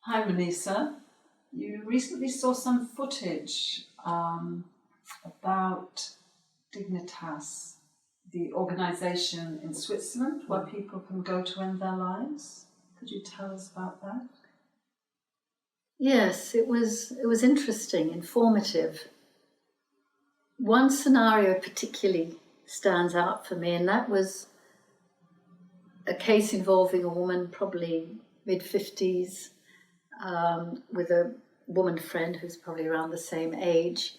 Hi, Maneesha. You recently saw some footage about Dignitas, the organisation in Switzerland where people can go to end their lives. Could you tell us about that? Yes, it was interesting, informative. One scenario particularly stands out for me, and that was a case involving a woman, probably mid-50s, with a woman friend who's probably around the same age.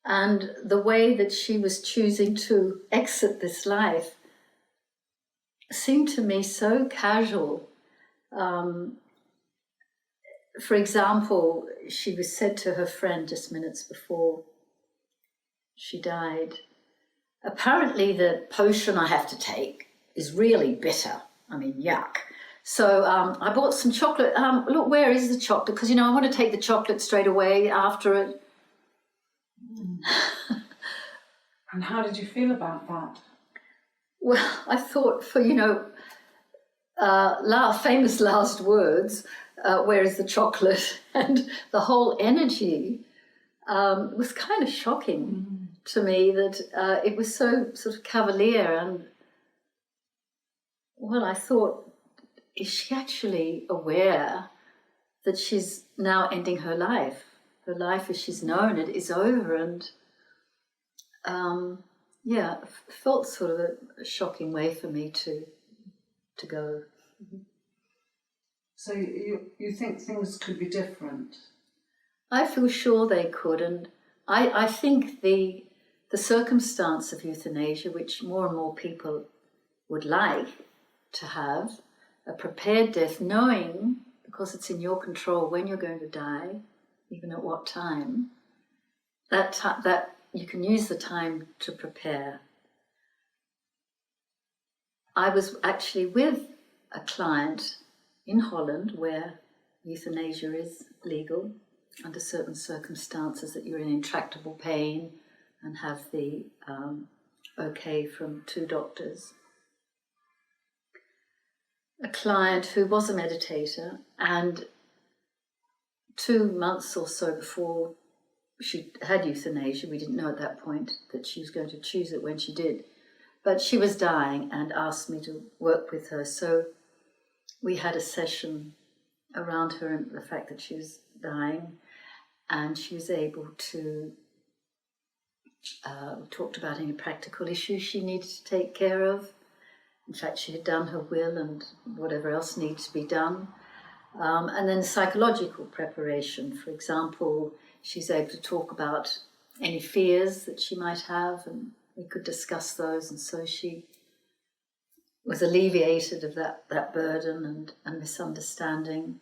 And the way that she was choosing to exit this life seemed to me so casual. For example, she was said to her friend just minutes before she died, apparently the potion I have to take is really bitter. I mean, yuck. So I bought some chocolate. Look, where is the chocolate? Because, I want to take the chocolate straight away after it. And how did you feel about that? Well, I thought for, famous last words, where is the chocolate? And the whole energy was kind of shocking to me that it was so sort of cavalier. And, well, I thought, is she actually aware that she's now ending her life? Her life as she's known it is over. And, it felt sort of a shocking way for me to go. So you think things could be different? I feel sure they could, and I think the circumstance of euthanasia, which more and more people would like to have, a prepared death, knowing, because it's in your control when you're going to die, even at what time, that you can use the time to prepare. I was actually with a client in Holland where euthanasia is legal under certain circumstances, that you're in intractable pain and have the okay from 2 doctors. A client who was a meditator, and 2 months or so before she had euthanasia, we didn't know at that point that she was going to choose it when she did, but she was dying and asked me to work with her. So we had a session around her and the fact that she was dying, and she was able to we talked about any practical issues she needed to take care of. In fact, she had done her will and whatever else needed to be done. And then psychological preparation. For example, she's able to talk about any fears that she might have, and we could discuss those. And so she was alleviated of that burden and misunderstanding.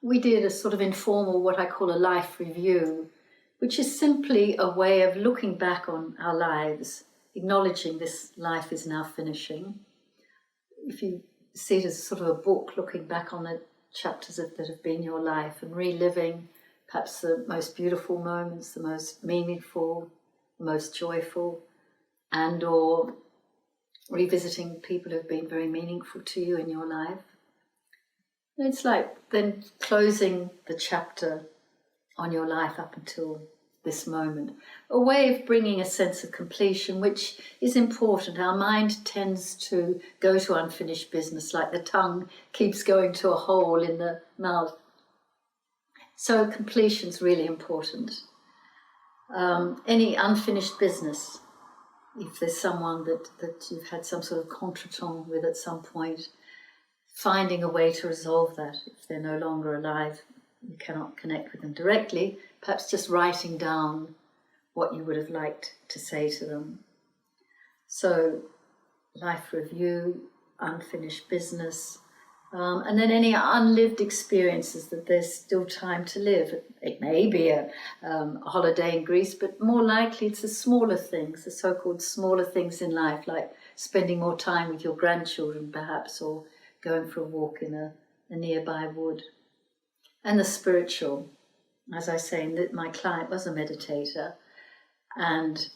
We did a sort of informal, what I call a life review, which is simply a way of looking back on our lives, acknowledging this life is now finishing. If you see it as sort of a book, looking back on the chapters that have been your life and reliving perhaps the most beautiful moments, the most meaningful, the most joyful, and or revisiting people who've been very meaningful to you in your life. And it's like then closing the chapter on your life up until this moment, a way of bringing a sense of completion, which is important. Our mind tends to go to unfinished business, like the tongue keeps going to a hole in the mouth. So completion's really important. Any unfinished business, if there's someone that you've had some sort of contretemps with at some point, finding a way to resolve that. If they're no longer alive, you cannot connect with them directly, perhaps just writing down what you would have liked to say to them. So, life review, unfinished business, and then any unlived experiences that there's still time to live. It may be a holiday in Greece, but more likely it's the smaller things, the so-called smaller things in life, like spending more time with your grandchildren perhaps, or going for a walk in a nearby wood. And the spiritual, as I say, that my client was a meditator, and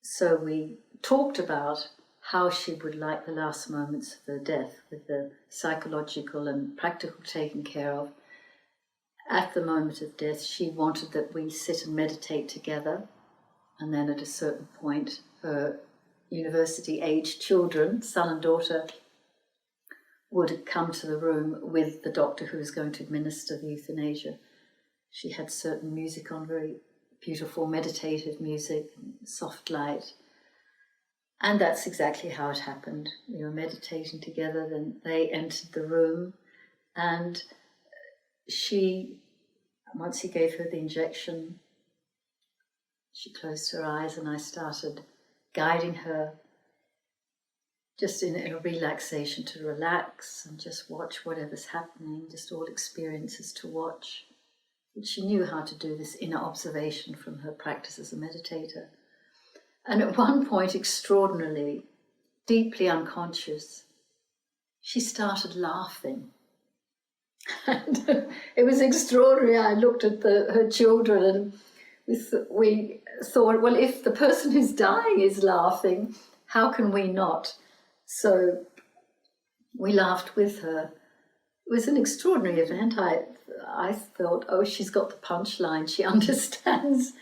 so we talked about how she would like the last moments of her death, with the psychological and practical taken care of. At the moment of death, she wanted that we sit and meditate together, and then at a certain point, her university-aged children, son and daughter, would come to the room with the doctor who was going to administer the euthanasia. She had certain music on, very beautiful meditative music, soft light. And that's exactly how it happened. We were meditating together, then they entered the room, and once he gave her the injection, she closed her eyes, and I started guiding her just in a relaxation, to relax and just watch whatever's happening, just all experiences to watch. And she knew how to do this inner observation from her practice as a meditator. And at one point, extraordinarily, deeply unconscious, she started laughing. And it was extraordinary. I looked at her children, and we thought, well, if the person who's dying is laughing, how can we not? So we laughed with her. It was an extraordinary event. I thought, oh, she's got the punchline. She understands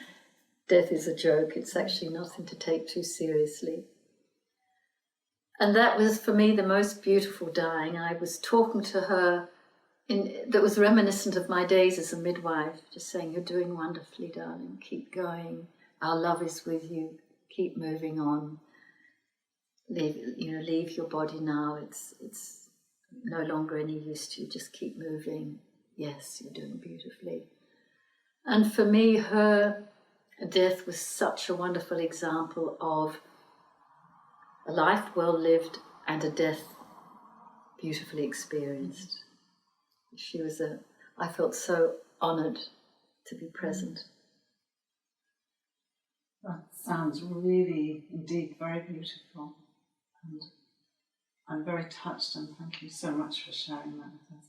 death is a joke. It's actually nothing to take too seriously. And that was, for me, the most beautiful dying. I was talking to her that was reminiscent of my days as a midwife, just saying, you're doing wonderfully, darling. Keep going. Our love is with you. Keep moving on. Leave your body now. It's no longer any use to you. Just keep moving. Yes, you're doing beautifully. And for me, her death was such a wonderful example of a life well lived and a death beautifully experienced. I felt so honoured to be present. That sounds really, indeed, very beautiful. And I'm very touched, and thank you so much for sharing that with us.